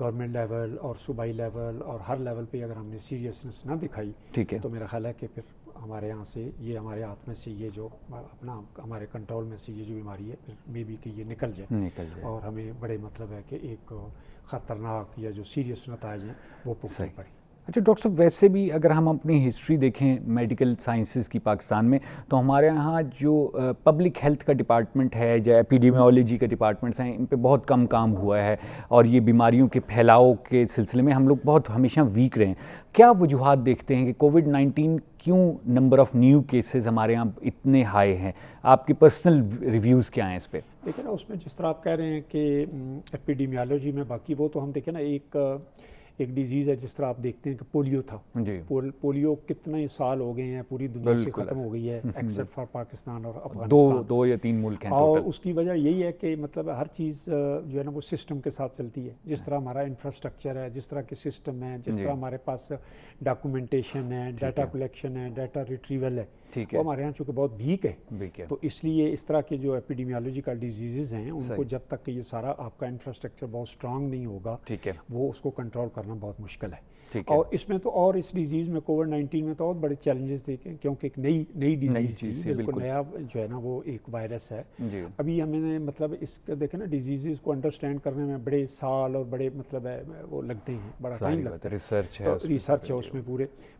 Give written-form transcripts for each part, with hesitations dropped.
Government level اور صوبائی level اور ہر لیول پہ اگر ہم نے سیریسنس نہ دکھائی ٹھیک ہے تو میرا خیال ہے کہ پھر ہمارے یہاں سے یہ ہمارے ہاتھ میں سے یہ جو اپنا ہمارے کنٹرول میں سے یہ جو بیماری ہے پھر مے بی کہ یہ نکل جائے اور ہمیں بڑے مطلب ہے کہ ایک خطرناک یا جو سیریس نتائج ہیں وہ پکڑ پڑے. اچھا ڈاکٹر صاحب، ویسے بھی اگر ہم اپنی ہسٹری دیکھیں میڈیکل سائنسز کی پاکستان میں، تو ہمارے ہاں جو پبلک ہیلتھ کا ڈپارٹمنٹ ہے یا ایپیڈیمیولوجی کے ڈپارٹمنٹس ہیں، ان پہ بہت کم کام ہوا ہے اور یہ بیماریوں کے پھیلاؤ کے سلسلے میں ہم لوگ بہت ہمیشہ ویک رہے ہیں. کیا وجوہات دیکھتے ہیں کہ کووڈ-19 کیوں نمبر آف نیو کیسز ہمارے یہاں اتنے ہائی ہیں؟ آپ کی پرسنل ریویوز کیا ہیں اس پہ؟ دیکھیں نا، اس میں جس طرح آپ کہہ رہے ہیں کہ ایپیڈیمیولوجی میں باقی وہ تو ہم دیکھیں نا ایک ڈیزیز ہے جس طرح آپ دیکھتے ہیں کہ پولیو تھا. پولیو کتنے سال ہو گئے ہیں پوری دنیا سے ختم ہو گئی ہے ایکسیپٹ فار پاکستان اور افغانستان. دو یا تین ملک ہیں اور اس کی وجہ یہی ہے کہ مطلب ہر چیز جو ہے نا وہ سسٹم کے ساتھ چلتی ہے. جس طرح ہمارا انفراسٹرکچر ہے، جس طرح کے سسٹم ہے، جس طرح ہمارے پاس ڈاکومنٹیشن ہے، ڈیٹا کلیکشن ہے، ڈیٹا ریٹریول ہے، وہ ہمارے یہاں چونکہ بہت ویک ہے. تو اس لیے اس طرح کے جو ایپیڈیمیولوجیکل ڈیزیزز ہیں ان کو جب تک کہ یہ سارا آپ کا انفراسٹرکچر بہت اسٹرانگ نہیں ہوگا وہ اس کو کنٹرول کرنا بہت مشکل ہے. اور اس میں تو اور اس ڈیزیز میں کووڈ-19 میں تو اور بڑے چیلنجز تھے کیونکہ ایک نئی ڈیزیز تھی، بالکل نیا جو ہے نا وہ ایک وائرس ہے. ابھی ہمیں مطلب اس کا دیکھیں نا ڈیزیزز کو انڈرسٹینڈ کرنے میں بڑے سال اور بڑے مطلب ہے وہ لگتے ہیں، بڑا ٹائم لگتا ہے. ریسرچ ہے اس میں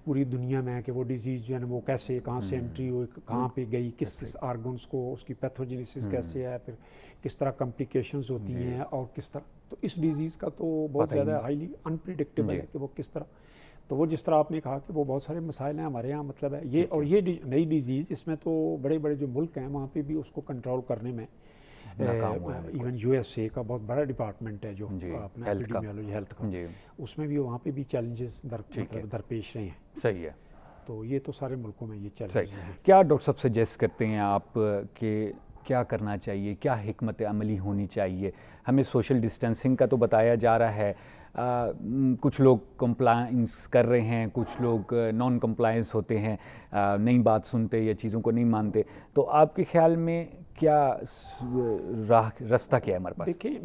پوری دنیا میں کہ وہ ڈیزیز جو ہے نا وہ کیسے کہاں سے انٹری ہوئی، کہاں پہ گئی، کس آرگنس کو اس کی پیتھوجینیسس کیسے ہے، پھر کس طرح کمپلیکیشنز ہوتی ہیں اور کس طرح. تو اس ڈیزیز کا تو بہت زیادہ ہائیلی انپریڈکٹیبل ہے کہ وہ کس طرح. تو وہ جس طرح آپ نے کہا کہ وہ بہت سارے مسائل ہیں ہمارے یہاں مطلب ہے یہ. اور یہ نئی ڈیزیز اس میں تو بڑے بڑے جو ملک ہیں وہاں پہ بھی اس کو کنٹرول کرنے میں ایون یو ایس اے کا بہت بڑا ڈپارٹمنٹ ہے جو اپنا ایپیڈیمیولوجی ہیلتھ کا، اس میں بھی وہاں پہ بھی چیلنجز درپیش رہے ہیں. صحیح ہے. تو یہ تو سارے ملکوں میں یہ چیلنجز ہیں. کیا ڈاکٹر صاحب سجیسٹ کرتے ہیں آپ کہ کیا کرنا چاہیے، کیا حکمت عملی ہونی چاہیے؟ ہمیں سوشل ڈسٹینسنگ کا تو بتایا جا رہا ہے، کچھ لوگ کمپلائنس کر رہے ہیں، کچھ لوگ نان کمپلائنس ہوتے ہیں، نئی بات سنتے یا چیزوں کو نہیں مانتے. تو آپ کے خیال میں کیا راستہ کیا ہے ہمارے پاس؟ دیکھیں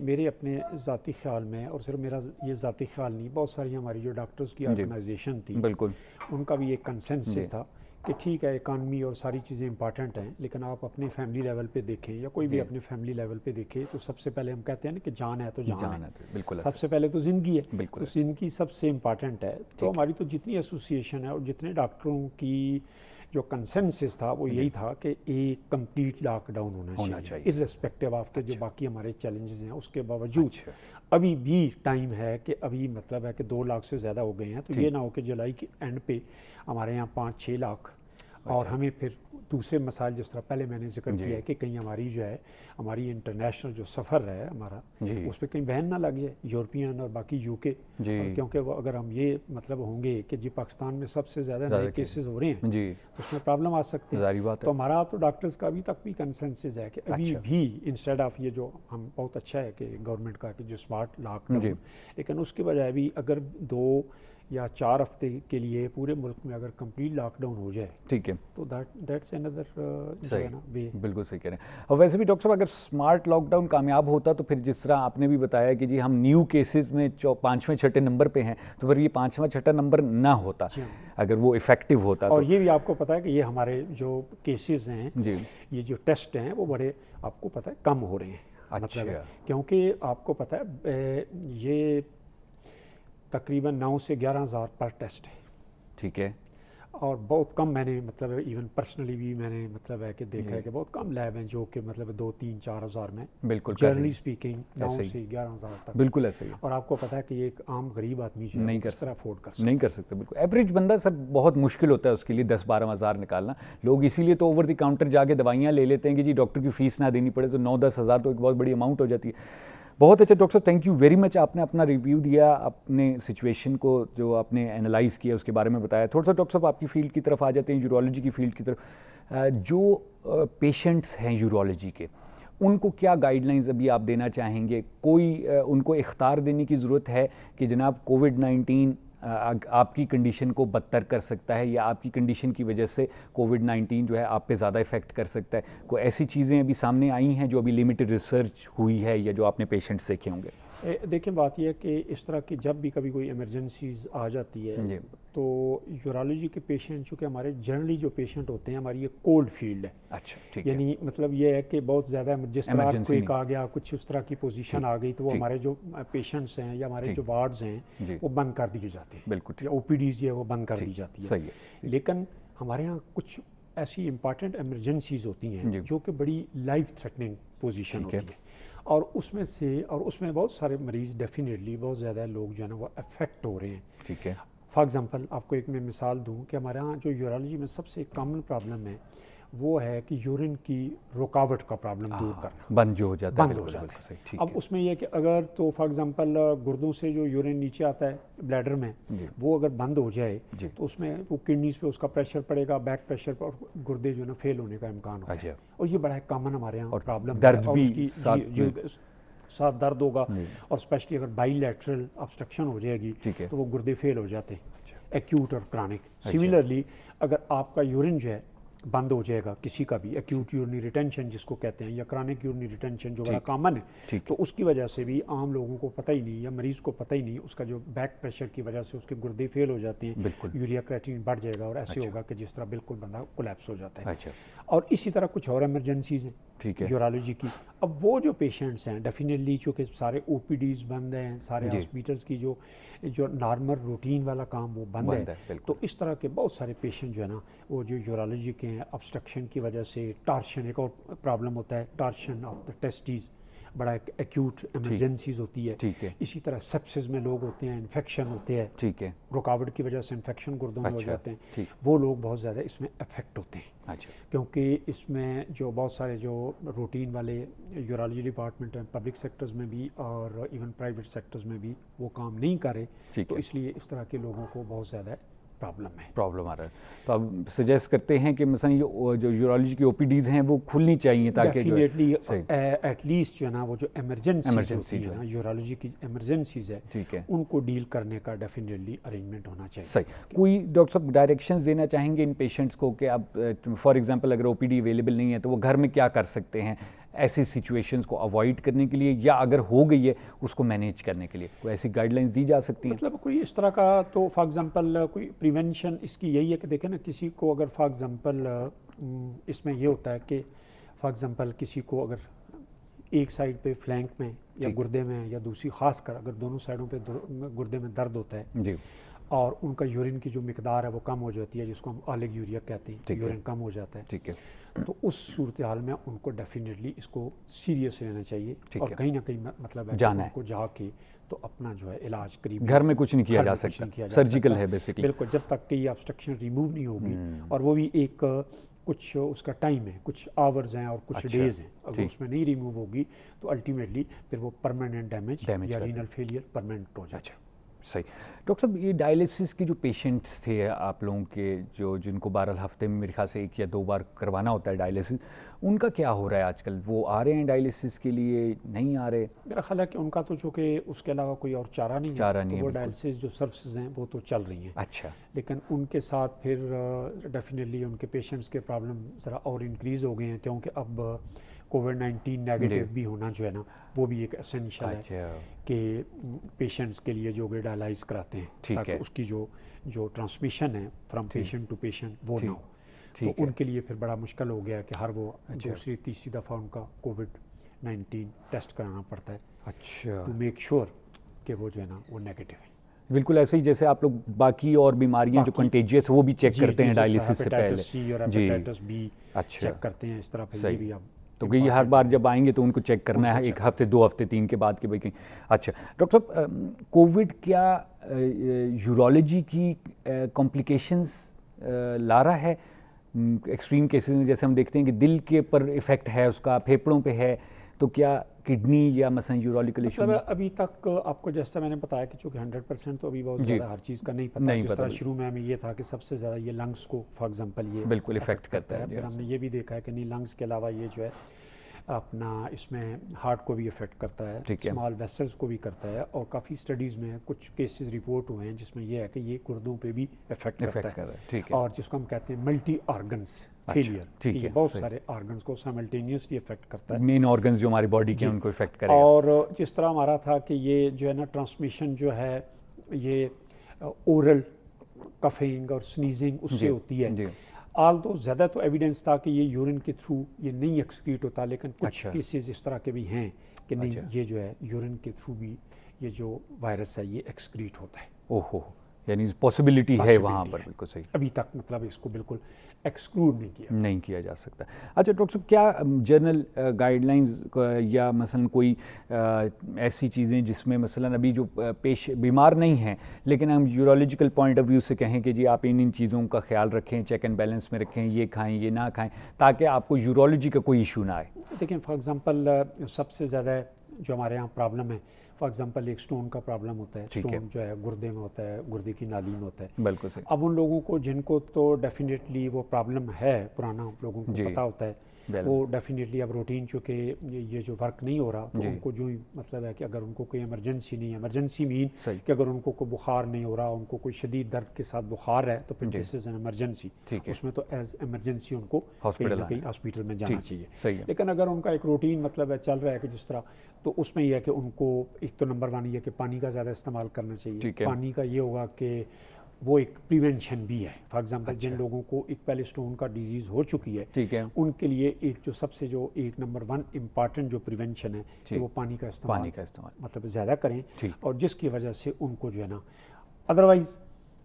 میرے اپنے ذاتی خیال میں، اور صرف میرا یہ ذاتی خیال نہیں، بہت ساری ہماری جو ڈاکٹرز کی آرگنائزیشن تھی بالکل ان کا بھی ایک کنسنسس تھا کہ ٹھیک ہے اکانومی اور ساری چیزیں امپارٹنٹ ہیں، لیکن آپ اپنی فیملی لیول پہ دیکھیں یا کوئی بھی اپنے فیملی لیول پہ دیکھے تو سب سے پہلے ہم کہتے ہیں نا کہ جان ہے تو جان ہے، بالکل سب سے پہلے تو زندگی ہے، تو زندگی سب سے امپارٹنٹ ہے. تو ہماری تو جتنی ایسوسیشن ہے اور جتنے ڈاکٹروں کی جو کنسنسس تھا وہ یہی تھا کہ ایک کمپلیٹ لاک ڈاؤن ہونا چاہیے ارسپیکٹیو آف کے جو باقی ہمارے چیلنجز ہیں. اس کے باوجود ابھی بھی ٹائم ہے کہ ابھی مطلب ہے کہ 2 لاکھ سے زیادہ ہو گئے ہیں، تو یہ نہ ہو کہ جولائی کے اینڈ پہ ہمارے یہاں 5-6 لاکھ اور ہمیں پھر دوسرے مسائل جس طرح پہلے میں نے ذکر کیا ہے کہ کہیں ہماری جو ہے ہماری انٹرنیشنل جو سفر ہے ہمارا اس پہ کہیں بین نہ لگ جائے یورپین اور باقی یو کے، کیونکہ وہ اگر ہم یہ مطلب ہوں گے کہ جی پاکستان میں سب سے زیادہ نئے کیسز ہو رہے ہیں تو اس میں پرابلم آ سکتی ہے. تو ہمارا تو ڈاکٹرز کا ابھی تک بھی کنسنسس ہے کہ ابھی بھی انسٹیڈ آف یہ جو ہم بہت اچھا ہے کہ گورنمنٹ کا کہ جو اسمارٹ لاک ڈاؤن، لیکن اس کے بجائے بھی اگر 2 یا 4 ہفتے کے لیے پورے ملک میں اگر کمپلیٹ لاک ڈاؤن ہو جائے ٹھیک ہے تو دیٹس اندر جو ہے نا وے. بالکل صحیح کہہ رہے ہیں. اور ویسے بھی ڈاکٹر صاحب اگر اسمارٹ لاک ڈاؤن کامیاب ہوتا تو پھر جس طرح آپ نے بھی بتایا کہ جی ہم نیو کیسز میں 5ویں-6ٹے نمبر پہ ہیں، تو پھر یہ 5واں-6ٹا نمبر نہ ہوتا اگر وہ افیکٹو ہوتا. اور یہ بھی آپ کو پتہ ہے کہ یہ ہمارے جو کیسز ہیں یہ جو ٹیسٹ ہیں وہ بڑے آپ کو پتہ ہے کم ہو رہے ہیں، مطلب کیونکہ آپ کو پتہ ہے یہ تقریباً 9 سے 11 ہزار پر ٹیسٹ ہے. ٹھیک ہے. اور بہت کم میں نے مطلب ایون پرسنلی بھی میں نے مطلب ہے کہ دیکھا ہے کہ بہت کم لیب ہیں جو کہ مطلب 2-3-4 ہزار میں بالکل جنرلی اسپیکنگ 9 سے 11 ہزار تک بالکل ایسا ہی. اور آپ کو پتہ ہے کہ یہ ایک عام غریب آدمی جو ہے کس طرح افورڈ کر سکتا. بالکل ایوریج بندہ سر بہت مشکل ہوتا ہے اس کے لیے 10-12 ہزار نکالنا. لوگ اسی لیے تو اوور دی کاؤنٹر جا کے دوائیاں لے لیتے ہیں کہ جی ڈاکٹر کی فیس نہ دینی پڑے، تو 9-10 ہزار تو ایک بہت بڑی اماؤنٹ ہو جاتی ہے. بہت اچھا ڈاکٹر صاحب، تھینک یو ویری مچ. آپ نے اپنا ریویو دیا، اپنے سچویشن کو جو آپ نے انالائز کیا اس کے بارے میں بتایا. تھوڑا سا ڈاکٹر صاحب آپ کی فیلڈ کی طرف آ جاتے ہیں، یورولوجی کی فیلڈ کی طرف. جو پیشنٹس ہیں یورولوجی کے، ان کو کیا گائیڈ لائنز ابھی آپ دینا چاہیں گے؟ کوئی ان کو اختیار دینے کی ضرورت ہے کہ جناب کووڈ-19 آپ کی کنڈیشن کو بدتر کر سکتا ہے یا آپ کی کنڈیشن کی وجہ سے کووڈ-19 جو ہے آپ پہ زیادہ افیکٹ کر سکتا ہے؟ کوئی ایسی چیزیں ابھی سامنے آئی ہیں جو ابھی لمیٹڈ ریسرچ ہوئی ہے یا جو آپ نے پیشنٹس دیکھے ہوں گے؟ دیکھیں بات یہ ہے کہ اس طرح کی جب بھی کبھی کوئی ایمرجنسیز آ جاتی ہے تو یورالوجی کے پیشنٹ چونکہ ہمارے جنرلی جو پیشنٹ ہوتے ہیں ہماری یہ کولڈ فیلڈ ہے. اچھا ٹھیک یعنی مطلب یہ ہے کہ بہت زیادہ جس طرح کوئی آ گیا کچھ اس طرح کی پوزیشن آ گئی تو وہ ہمارے جو پیشنٹس ہیں یا ہمارے جو وارڈز ہیں وہ بند کر دیے جاتے ہیں, بالکل, یا او پی ڈیز جو ہے وہ بند کر دی جاتی ہے. لیکن ہمارے یہاں کچھ ایسی امپارٹنٹ ایمرجنسیز ہوتی ہیں جو کہ بڑی لائف تھریٹننگ پوزیشن ہوتی ہے, اور اس میں بہت سارے مریض ڈیفینیٹلی بہت زیادہ لوگ جو ہے نا وہ افیکٹ ہو رہے ہیں. ٹھیک ہے. فار ایگزامپل آپ کو ایک میں مثال دوں کہ ہمارے یہاں جو یورالوجی میں سب سے کامن پرابلم ہے وہ ہے کہ یورین کی رکاوٹ کا پرابلم دور کرنا, بند جو ہو جاتا ہے, بند ہو جاتا ہے. اب اس میں یہ کہ اگر تو فار ایگزامپل گردوں سے جو یورین نیچے آتا ہے بلیڈر میں وہ اگر بند ہو جائے تو اس میں وہ کڈنیز پہ اس کا پریشر پڑے گا, بیک پریشر پر, گردے جو ہے نا فیل ہونے کا امکان ہوتا ہے. اور یہ بڑا کامن ہمارے یہاں پرابلم ہے, اور اس کی ساتھ درد ہوگا, اور اسپیشلی اگر بائی لیٹرل آبسٹرکشن ہو جائے گی تو وہ گردے فیل ہو جاتے ہیں, ایکیوٹ اور کرانک. سملرلی اگر آپ کا یورین جو ہے بند ہو جائے گا کسی کا بھی, ایکیوٹ یورینی ریٹینشن جس کو کہتے ہیں, یا کرانک یورینی ریٹینشن جو بڑا کامن ہے, تو اس کی وجہ سے بھی عام لوگوں کو پتہ ہی نہیں یا مریض کو پتہ ہی نہیں, اس کا جو بیک پریشر کی وجہ سے اس کے گردے فیل ہو جاتے ہیں, یوریا کریٹین بڑھ جائے گا اور ایسے ہوگا کہ جس طرح بالکل بندہ کولیپس ہو جاتا ہے. اور اسی طرح کچھ اور ایمرجنسیز ہیں یورالوجی کی. اب وہ جو پیشنٹس ہیں ڈیفینیٹلی چونکہ سارے او پی ڈیز بند ہیں, سارے ہاسپیٹلس کی جو نارمل روٹین والا کام وہ بند ہے, تو اس طرح کے بہت سارے پیشنٹ جو ہے نا وہ جو یورالوجی کے ہیں ابسٹرکشن کی وجہ سے, ٹارشن ایک اور پرابلم ہوتا ہے, ٹارشن آف دا ٹیسٹیز بڑا ایک ایکیوٹ ایمرجنسیز ہوتی ہے. اسی طرح سیپسس میں لوگ ہوتے ہیں, انفیکشن ہوتے ہیں, رکاوٹ کی وجہ سے انفیکشن گردوں میں ہو جاتے ہیں, وہ لوگ بہت زیادہ اس میں افیکٹ ہوتے ہیں. کیونکہ اس میں جو بہت سارے جو روٹین والے یورالوجی ڈپارٹمنٹ ہیں پبلک سیکٹرز میں بھی اور ایون پرائیویٹ سیکٹرز میں بھی وہ کام نہیں کر رہے, تو اس لیے اس طرح کے لوگوں کو بہت زیادہ پرابلم آ رہا ہے. تو آپ سجیسٹ کرتے ہیں کہ مثلا یہ جو یورالوجی کی او پی ڈیز ہیں وہ کھلنی چاہیے تاکہ ڈیفینیٹلی ایٹ لیسٹ جو ہے نا وہ جو ایمرجنسی ہے نا یورالوجی کی ایمرجنسیز ہے ان کو ڈیل کرنے کا ڈیفینیٹلی ارینجمنٹ ہونا چاہیے. صحیح. کوئی ڈاکٹر صاحب ڈائریکشنز دینا چاہیں گے ان پیشنٹس کو کہ اب فار ایگزامپل اگر او پی ڈی اویلیبل نہیں ہے تو وہ گھر میں کیا کر سکتے ہیں ایسی سچویشنز کو اوائڈ کرنے کے لیے, یا اگر ہو گئی ہے اس کو مینیج کرنے کے لیے کوئی ایسی گائیڈ لائنز دی جا سکتی ہیں؟ مطلب کوئی اس طرح کا تو فار ایگزامپل کوئی پریونشن اس کی یہی ہے کہ دیکھیں نا کسی کو اگر فار ایگزامپل اس میں یہ ہوتا ہے کہ فار ایگزامپل کسی کو اگر ایک سائڈ پہ فلینک میں یا گردے میں یا دوسری خاص کر اگر دونوں سائڈوں پہ گردے میں درد ہوتا ہے اور ان کا یورین کی جو مقدار ہے وہ کم ہو جاتی ہے جس کو ہم آلگ یوریا کہتے ہیں, یورین کم ہو جاتا ہے, تو اس صورتحال میں ان کو ڈیفینیٹلی اس کو سیریس لینا چاہیے اور کہیں نہ کہیں مطلب ہے ان کو جا کے تو اپنا جو ہے علاج قریب گھر میں کچھ نہیں کیا جا سکتا, سرجیکل ہے بیسیکلی, بالکل, جب تک کہ یہ ابسٹرکشن ریموو نہیں ہوگی, اور وہ بھی ایک کچھ اس کا ٹائم ہے, کچھ آورز ہیں اور کچھ ڈیز ہیں, اگر اس میں نہیں ریموو ہوگی تو الٹیمیٹلی پھر وہ پرماننٹ ڈیمیج یا رینل فیلئر پرماننٹ ہو جاتا ہے. صحیح. ڈاکٹر صاحب یہ ڈائلیسس کے جو پیشنٹس تھے آپ لوگوں کے جن کو 12 ہفتے میں میرے خیال سے 1 یا 2 بار کروانا ہوتا ہے ڈائلیسس, ان کا کیا ہو رہا ہے آج کل؟ وہ آ رہے ہیں ڈائلیسس کے لیے, نہیں آ رہے؟ میرا خیال ہے کہ ان کا تو چونکہ اس کے علاوہ کوئی اور چارہ نہیں ہے, وہ ڈائلیسس جو سروسز ہیں وہ تو چل رہی ہیں. اچھا. لیکن ان کے ساتھ پھر ڈیفینیٹلی ان کے پیشنٹس کے پرابلم ذرا اور انکریز ہو گئے ہیں, کیونکہ اب کووڈ-19 نیگیٹو بھی ہونا جو ہے نا وہ بھی ایک اسینشل ہے کہ پیشنٹس کے لیے جو ڈائلائز کراتے ہیں تاکہ اس کی جو ٹرانسمیشن ہے فرام پیشنٹ ٹو پیشنٹ وہ نہ ہو, تو ان کے لیے پھر بڑا مشکل ہو گیا کہ ہر وہ دوسری تیسری دفعہ ان کا کووڈ-19 ٹیسٹ کرانا پڑتا ہے. اچھا. ٹو میک شیور کہ وہ جو ہے نا وہ نیگیٹو ہے. بالکل ایسے ہی جیسے آپ لوگ باقی اور بیماریاں جو کنٹیجیس وہ بھی چیک کرتے ہیں ڈائلیسس سے پہلے. ہیپیٹائٹس سی اور ہیپیٹائٹس بی چیک کرتے ہیں, اس طرح پہ یہ بھی اب تو یہ ہر بار جب آئیں گے تو ان کو چیک کرنا ہے 1 ہفتے 2 ہفتے 3 کے بعد کہ بھائی کہیں. اچھا ڈاکٹر صاحب, کووڈ کیا یورالوجی کی کمپلیکیشنز لا رہا ہے ایکسٹریم کیسز میں؟ جیسے ہم دیکھتے ہیں کہ دل کے پر ایفیکٹ ہے اس کا, پھیپھڑوں پہ ہے, تو کیا کڈنی یا مثلا یورالیکل ایشو؟ ابھی تک آپ کو جیسا میں نے بتایا کہ چونکہ 100% تو ابھی بہت زیادہ ہر چیز کا نہیں پتہ, جس طرح شروع میں ہمیں یہ تھا کہ سب سے زیادہ یہ لنگس کو فار ایگزامپل یہ بالکل افیکٹ کرتا ہے, پھر ہم نے یہ بھی دیکھا ہے کہ نہیں لنگس کے علاوہ یہ جو ہے اپنا اس میں ہارٹ کو بھی افیکٹ کرتا ہے, اسمال ویسلز کو بھی کرتا ہے, اور کافی اسٹڈیز میں کچھ کیسز رپورٹ ہوئے ہیں جس میں یہ ہے کہ یہ گردوں پہ بھی افیکٹ کرتا ہے, اور جس کو ہم کہتے ہیں ملٹی آرگنس فیلئر، ٹھیک ہے، بہت سارے آرگنز کو سائملٹینیسلی افیکٹ کرتا ہے، مین آرگنز جو ہماری باڈی کے ان کو افیکٹ کرے گا. اور جس طرح ہمارا تھا کہ یہ جو ہے نا ٹرانسمیشن جو ہے یہ اورل کفنگ اور سنیزنگ اس سے ہوتی ہے. آل دو زیادہ تو ایویڈنس تھا کہ یہ یورین کے تھرو یہ نہیں ایکسکریٹ ہوتا، لیکن کچھ کیسز اس طرح کے بھی ہیں کہ نہیں یہ جو ہے یورین کے تھرو بھی یہ جو وائرس ہے یہ ایکسکریٹ ہوتا ہے. اوہو، یعنی پاسبلٹی ہے وہاں پر. بالکل صحیح. ابھی تک مطلب اس کو بالکل ایکسکلوڈ نہیں کیا جا سکتا. اچھا ڈاکٹر صاحب، کیا جرنل گائیڈ لائنز یا مثلاً کوئی ایسی چیزیں جس میں مثلاً ابھی جو بیمار نہیں ہیں لیکن ہم یورولوجیکل پوائنٹ آف ویو سے کہیں کہ جی آپ ان چیزوں کا خیال رکھیں، چیک اینڈ بیلنس میں رکھیں، یہ کھائیں یہ نہ کھائیں تاکہ آپ کو یورولوجی کا کوئی ایشو نہ آئے؟ دیکھیں فار ایگزامپل سب سے زیادہ جو ہمارے یہاں پرابلم ہے، فار ایگزامپل ایک سٹون کا پرابلم ہوتا ہے، سٹون جو ہے گردے میں ہوتا ہے، گردے کی نالی میں ہوتا ہے. بالکل صحیح. اب ان لوگوں کو جن کو تو ڈیفینیٹلی وہ پرابلم ہے، پرانا لوگوں کو پتہ ہوتا ہے، وہ ڈیفینیٹلی اب روٹین چونکہ یہ جو ورک نہیں ہو رہا تو ان کو جو ہی مطلب ہے کہ اگر ان کو کوئی ایمرجنسی نہیں ہے، ایمرجنسی مین کہ اگر ان کو کوئی بخار نہیں ہو رہا، ان کو کوئی شدید درد کے ساتھ بخار ہے تو پھر دس از این ایمرجنسی، اس میں تو ایز ایمرجنسی ان کو کہیں نہ کہیں ہاسپٹل میں جانا چاہیے. لیکن اگر ان کا ایک روٹین مطلب ہے چل رہا ہے کہ جس طرح، تو اس میں یہ ہے کہ ان کو ایک تو نمبر 1 یہ کہ پانی کا زیادہ استعمال کرنا چاہیے. پانی کا یہ ہوگا کہ وہ ایک پریونشن بھی ہے. فار ایگزامپل جن لوگوں کو ایک پہلے سٹون کا ڈیزیز ہو چکی ہے ان کے لیے ایک جو سب سے جو ایک نمبر 1 امپارٹنٹ جو پریونشن ہے کہ وہ پانی کا استعمال مطلب زیادہ کریں، اور جس کی وجہ سے ان کو جو ہے نا، ادروائز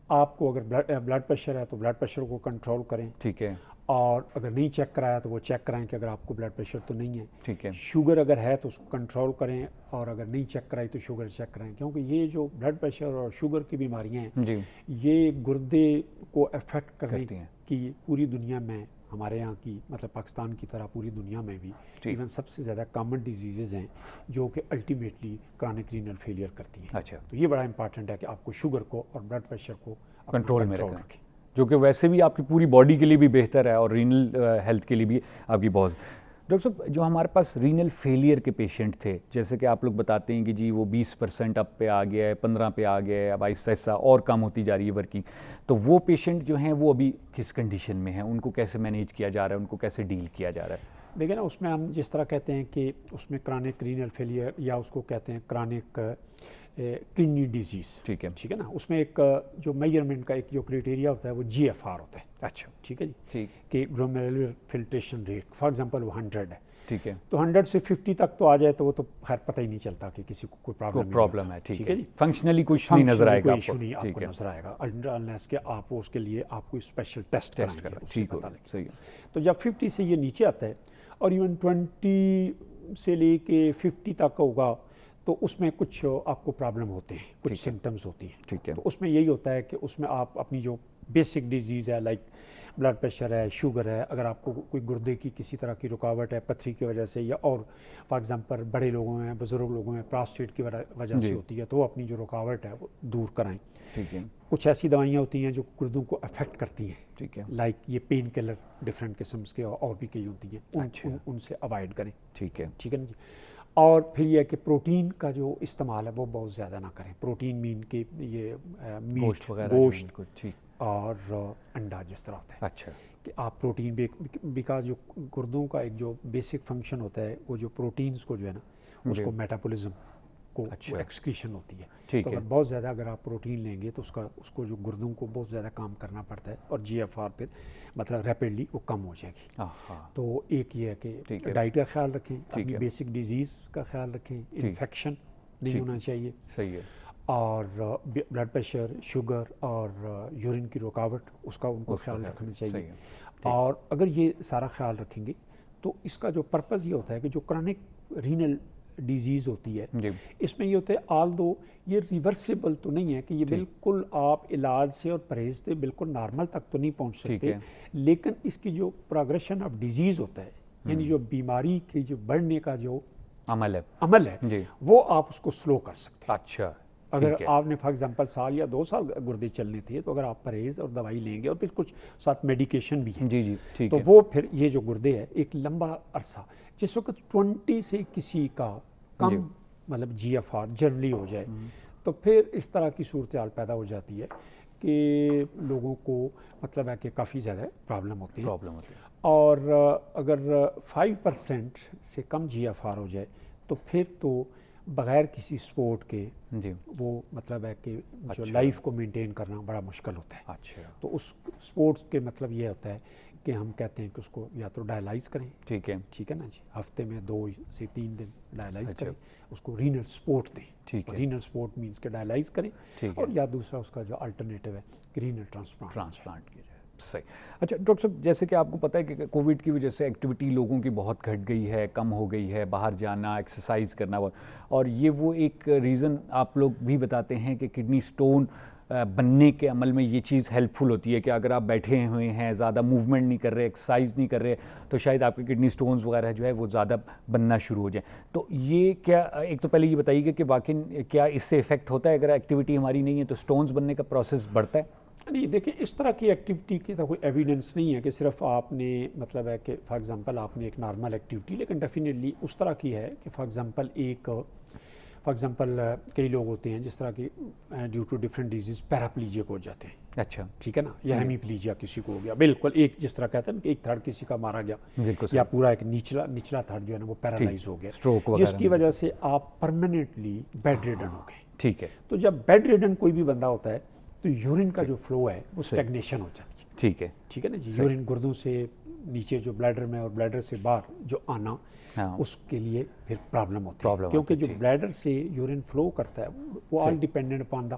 آپ کو اگر بلڈ پریشر ہے تو بلڈ پریشر کو کنٹرول کریں. ٹھیک ہے. اور اگر نہیں چیک کرایا تو وہ چیک کرائیں کہ اگر آپ کو بلڈ پریشر تو نہیں ہے. ٹھیک ہے. شوگر اگر ہے تو اس کو کنٹرول کریں، اور اگر نہیں چیک کرائی تو شوگر چیک کرائیں، کیونکہ یہ جو بلڈ پریشر اور شوگر کی بیماریاں ہیں یہ گردے کو افیکٹ کرنے کی پوری دنیا میں، ہمارے یہاں کی مطلب پاکستان کی طرح پوری دنیا میں بھی ایون سب سے زیادہ کامن ڈیزیزز ہیں جو کہ الٹیمیٹلی کرونک رینل فیلئر کرتی ہیں. تو یہ بڑا امپارٹنٹ ہے کہ آپ کو شوگر کو اور بلڈ پریشر کو کنٹرول میں رکھیں، جو کہ ویسے بھی آپ کی پوری باڈی کے لیے بھی بہتر ہے اور رینل ہیلتھ کے لیے بھی آپ کی بہت. ڈاکٹر صاحب، جو ہمارے پاس رینل فیلئر کے پیشنٹ تھے، جیسے کہ آپ لوگ بتاتے ہیں کہ جی وہ 20% اب پہ آ گیا ہے، 15 پہ آ گیا ہے، اب آہستہ آہستہ اور کم ہوتی جا رہی ہے ورکنگ، تو وہ پیشنٹ جو ہیں وہ ابھی کس کنڈیشن میں ہیں؟ ان کو کیسے مینیج کیا جا رہا ہے، ان کو کیسے ڈیل کیا جا رہا ہے؟ دیکھیں نا، اس میں ہم جس طرح کہتے ہیں کہ اس میں کرونک رینل فیلئر یا اس کو کہتے ہیں کرونک کڈنی ڈیزیز. ٹھیک ہے نا، اس میں ایک جو میجرمنٹ کا ایک جو کرائٹیریا ہوتا ہے وہ GFR ہوتا ہے. اچھا ٹھیک ہے جی، کہ گلومیرولر فلٹریشن ریٹ فار ایگزامپل وہ 100 ہے. ٹھیک ہے. تو 100 سے 50 تک تو آ جائے تو وہ تو خیر پتہ ہی نہیں چلتا کہ کسی کو کوئی پرابلم ہے. ٹھیک ہے جی، فنکشنلی کچھ نہیں نظر آئے گا، ایشو نہیں آپ کو نظر آئے گا انلیس کہ آپ اس کے لیے آپ کو اسپیشل ٹیسٹ کرائیں گے، اس سے پتہ لگے. تو جب 50 سے یہ نیچے آتا ہے اور ایون 20 سے لے کے 50 تک ہوگا تو اس میں کچھ آپ کو پرابلم ہوتے ہیں، کچھ سمٹمز ہوتی ہیں. ٹھیک ہے. تو اس میں یہی ہوتا ہے کہ اس میں آپ اپنی جو بیسک ڈیزیز ہے لائک بلڈ پریشر ہے، شوگر ہے، اگر آپ کو کوئی گردے کی کسی طرح کی رکاوٹ ہے پتھری کی وجہ سے، یا اور فار ایگزامپل بڑے لوگوں میں، بزرگ لوگوں میں پراسٹیٹ کی وجہ سے ہوتی ہے، تو وہ اپنی جو رکاوٹ ہے وہ دور کرائیں. ٹھیک ہے. کچھ ایسی دوائیاں ہوتی ہیں جو گردوں کو افیکٹ کرتی ہیں. ٹھیک ہے. لائک یہ پین کلر ڈفرینٹ قسمس کے اور بھی کئی ہوتی ہیں، ان سے اوائڈ کریں. ٹھیک ہے. ٹھیک ہے نا جی. اور پھر یہ کہ پروٹین کا جو استعمال ہے وہ بہت زیادہ نہ کریں. پروٹین مین کہ یہ میٹ، گوشت اور انڈا جس طرح ہوتا ہے. اچھا. کہ آپ پروٹین بیکاز جو گردوں کا ایک جو بیسک فنکشن ہوتا ہے وہ جو پروٹینز کو جو ہے نا اس کو میٹابولزم کو ایکسکریشن ہوتی ہے. تو اگر بہت زیادہ اگر آپ پروٹین لیں گے تو اس کو جو گردوں کو بہت زیادہ کام کرنا پڑتا ہے اور GFR پھر مطلب ریپڈلی وہ کم ہو جائے گی. تو ایک یہ ہے کہ ڈائٹ کا خیال رکھیں، اپنی بیسک ڈیزیز کا خیال رکھیں، انفیکشن نہیں ہونا چاہیے. صحیح ہے. اور بلڈ پریشر، شوگر اور یورین کی رکاوٹ اس کا ان کو خیال رکھنا چاہیے. اور اگر یہ سارا خیال رکھیں گے تو اس کا جو پرپز یہ ہوتا ہے کہ جو کرونک رینل ڈیزیز ہوتی ہے اس میں یہ ہوتا ہے آل دو یہ ریورسیبل تو نہیں ہے کہ یہ بالکل آپ علاج سے اور پرہیز سے بالکل نارمل تک تو نہیں پہنچ سکتے، لیکن اس کی جو پروگریشن آف ڈیزیز ہوتا ہے یعنی جو بیماری کی جو بڑھنے کا جو عمل ہے وہ آپ اس کو سلو کر سکتے ہیں. اچھا. اگر آپ نے فار ایگزامپل سال یا 2 سال گردے چلنے تھے تو اگر آپ پرہیز اور دوائی لیں گے اور پھر کچھ ساتھ میڈیکیشن بھی ہے تو وہ پھر یہ جو گردے ہے ایک لمبا عرصہ جس وقت 20 سے کسی کا کم مطلب GFR جنرلی ہو جائے تو پھر اس طرح کی صورتحال پیدا ہو جاتی ہے کہ لوگوں کو مطلب ہے کہ کافی زیادہ پرابلم ہوتی ہے. اور اگر 5% سے کم GFR ہو جائے تو پھر تو بغیر کسی سپورٹ کے وہ مطلب ہے کہ جو لائف کو مینٹین کرنا بڑا مشکل ہوتا ہے. اچھا. تو اس سپورٹس کے مطلب یہ ہوتا ہے کہ ہم کہتے ہیں کہ اس کو یا تو ڈائلائز کریں. ٹھیک ہے نا جی. ہفتے میں 2 سے 3 دن ڈائلائز کریں. اس کو رینل سپورٹ دیں. رینل سپورٹ مینس کہ ڈائلائز کریں. اور یا دوسرا اس کا جو الٹرنیٹیو ہے رینل ٹرانسپلانٹ کیا جائے. صحیح. اچھا ڈاکٹر صاحب، جیسے کہ آپ کو پتہ ہے کہ کووڈ کی وجہ سے ایکٹیویٹی لوگوں کی بہت گھٹ گئی ہے، کم ہو گئی ہے، باہر جانا، ایکسرسائز کرنا، اور یہ وہ ایک ریزن آپ لوگ بھی بتاتے ہیں کہ کڈنی سٹون بننے کے عمل میں یہ چیز ہیلپ فل ہوتی ہے کہ اگر آپ بیٹھے ہوئے ہیں، زیادہ موومنٹ نہیں کر رہے، ایکسرسائز نہیں کر رہے، تو شاید آپ کے کڈنی سٹونز وغیرہ جو ہے وہ زیادہ بننا شروع ہو جائیں. تو یہ کیا، ایک تو پہلے یہ بتائیے کہ واقعی کیا اس سے افیکٹ ہوتا ہے اگر ایکٹیویٹی ہماری نہیں ہے تو سٹونز بننے کا پروسیس بڑھتا ہے؟ نہیں دیکھیں، اس طرح کی ایکٹیویٹی کی تو کوئی ایویڈنس نہیں ہے کہ صرف آپ نے مطلب ہے کہ فار ایگزامپل آپ نے ایک نارمل ایکٹیویٹی، لیکن ڈیفینیٹلی اس طرح کی ہے کہ فار ایگزامپل کئی لوگ ہوتے ہیں جس طرح کی ڈیو ٹو ڈفرینٹ ڈیزیز پیراپلیجک ہو جاتے ہیں. اچھا. ٹھیک ہے نا. یا ہیمیپلیجیا کسی کو ہو گیا، بالکل ایک جس طرح کہتے ہیں کہ ایک تھرڈ کسی کا مارا گیا، یا پورا ایک نچلا تھرڈ جو ہے نا وہ پیرالائز ہو گیا، جس کی وجہ سے آپ پرماننٹلی بیڈ ریڈن ہو گئے. ٹھیک ہے. تو جب بیڈ ریڈن کوئی بھی بندہ ہوتا ہے تو یورین کا جو فلو ہے وہ اسٹیگنیشن ہو جاتی ہے. ٹھیک ہے نا جی. یورین گردوں سے نیچے جو بلیڈر میں اور بلیڈر سے باہر جو آنا، اس کے لیے پھر پرابلم ہوتی ہے، کیونکہ جو بلیڈر سے یورین فلو کرتا ہے وہ all dependent upon the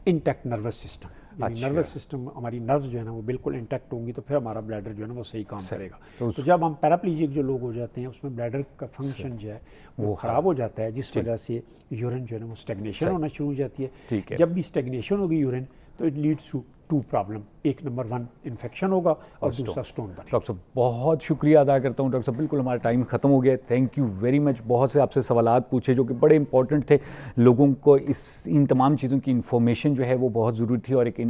intact nervous system. Nervous system, ہماری نروز جو ہے نا وہ بالکل انٹیکٹ ہوں گی تو پھر ہمارا بلیڈر جو ہے نا وہ صحیح کام کرے گا. تو جب ہم پیراپلیجک جو لوگ ہو جاتے ہیں اس میں بلیڈر کا فنکشن جو ہے وہ خراب ہو جاتا ہے، جس وجہ سے یورین جو ہے نا وہ اسٹیگنیشن ہونا شروع ہو جاتی ہے. جب بھی اسٹیگنیشن ہوگی یورین تو اٹ لیڈس ٹو 2 پرابلم. ایک نمبر 1 انفیکشن ہوگا اور دوسرا سٹون بنے. ڈاکٹر صاحب بہت شکریہ ادا کرتا ہوں. ڈاکٹر صاحب بالکل ہمارا ٹائم ختم ہو گیا. تھینک یو ویری مچ. بہت سے آپ سے سوالات پوچھے جو کہ بڑے امپورٹنٹ تھے. لوگوں کو ان تمام چیزوں کی انفارمیشن جو ہے وہ بہت ضروری تھی اور ایک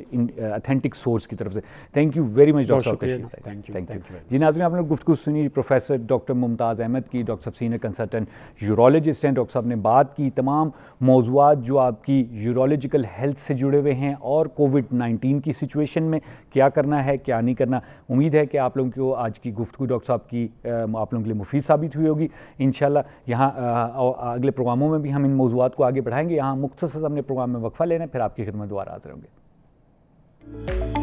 اتھینٹک سورس کی طرف سے. Thank you very much doctor صاحب. Thank you. جی ناظرین، آپ نے گفتگو سنی پروفیسر ڈاکٹر ممتاز احمد کی. ڈاکٹر صاحب سینئر کنسلٹنٹ یورولوجسٹ ہیں. ڈاکٹر صاحب نے بات کی تمام موضوعات جو آپ کی یورولوجیکل ہیلتھ سے جڑے ہوئے ہیں اور کووڈ-19 کی سچویشن میں کیا کرنا ہے، کیا نہیں کرنا. امید ہے کہ آپ لوگوں کو آج کی گفتگو ڈاکٹر صاحب کی آپ لوگوں کے لیے مفید ثابت ہوئی ہوگی. انشاءاللہ یہاں اگلے پروگراموں میں بھی ہم ان موضوعات کو آگے بڑھائیں گے. یہاں مختصر ہم نے پروگرام میں وقفہ لینا ہے، پھر آپ کی خدمت دوبارہ حاضر ہوں گے.